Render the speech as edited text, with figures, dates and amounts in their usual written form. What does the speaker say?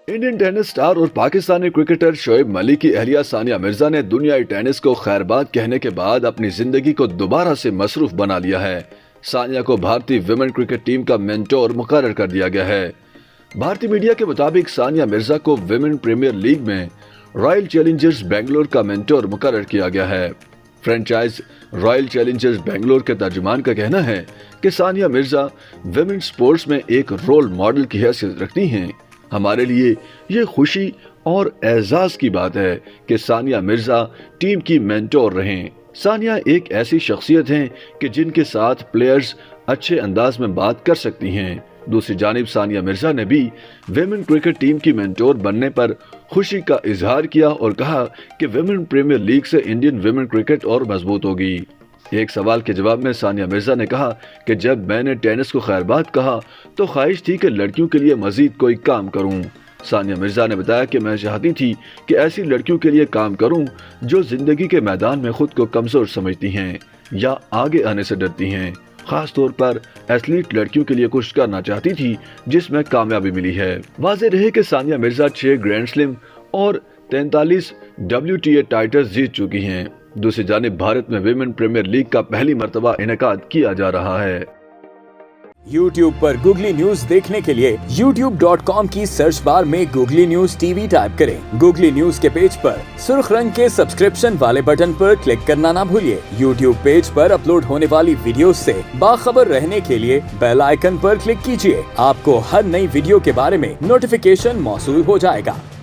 Indian tennis star और Pakistani cricketer Shoaib Malik की अहलिया सानिया मिर्जा ने दुनियाई टेनिस को खैरबाद कहने के बाद अपनी जिंदगी को दोबारा से मसरूफ बना लिया है। सानिया को भारतीय विमेन क्रिकेट टीम का मेंटोर मुकर्रर कर दिया गया है। भारतीय मीडिया के मुताबिक सानिया मिर्जा को विमेन प्रीमियर लीग में रॉयल चैलेंजर्स बेंगलोर का मेंटोर मुकर्रर किया गया है। फ्रेंचाइज रॉयल चैलेंजर्स बेंगलोर के तर्जुमान का कहना है कि सानिया मिर्जा विमेन स्पोर्ट्स में एक रोल मॉडल की हैसियत रखती हैं। हमारे लिए ये खुशी और एजाज की बात है कि सानिया मिर्जा टीम की मेंटोर रहें। सानिया एक ऐसी शख्सियत हैं कि जिनके साथ प्लेयर्स अच्छे अंदाज में बात कर सकती हैं। दूसरी जानिब सानिया मिर्जा ने भी विमेन क्रिकेट टीम की मेंटोर बनने पर खुशी का इजहार किया और कहा कि विमेन प्रीमियर लीग से इंडियन विमेन क्रिकेट और मजबूत होगी। एक सवाल के जवाब में सानिया मिर्जा ने कहा कि जब मैंने टेनिस को खैरबाद कहा तो ख्वाहिश थी कि लड़कियों के लिए मजीद कोई काम करूं। सानिया मिर्जा ने बताया कि मैं चाहती थी कि ऐसी लड़कियों के लिए काम करूं जो जिंदगी के मैदान में खुद को कमजोर समझती हैं या आगे आने से डरती हैं। खास तौर पर एथलीट लड़कियों के लिए कुछ करना चाहती थी जिसमें कामयाबी मिली है। वाज़ेह रहे कि सानिया मिर्जा 6 ग्रैंड स्लैम और 43 WTA टाइटल्स जीत चुकी हैं। दूसरी जानिब भारत में विमेन प्रीमियर लीग का पहली मर्तबा इनेकाद किया जा रहा है। YouTube पर गूगली न्यूज देखने के लिए youtube.com की सर्च बार में गूगली न्यूज टीवी टाइप करें। गूगली न्यूज के पेज पर सुर्ख रंग के सब्सक्रिप्शन वाले बटन पर क्लिक करना ना भूलिए। YouTube पेज पर अपलोड होने वाली वीडियो से बाखबर रहने के लिए बेल आइकन पर क्लिक कीजिए। आपको हर नई वीडियो के बारे में नोटिफिकेशन मौसूल हो जाएगा।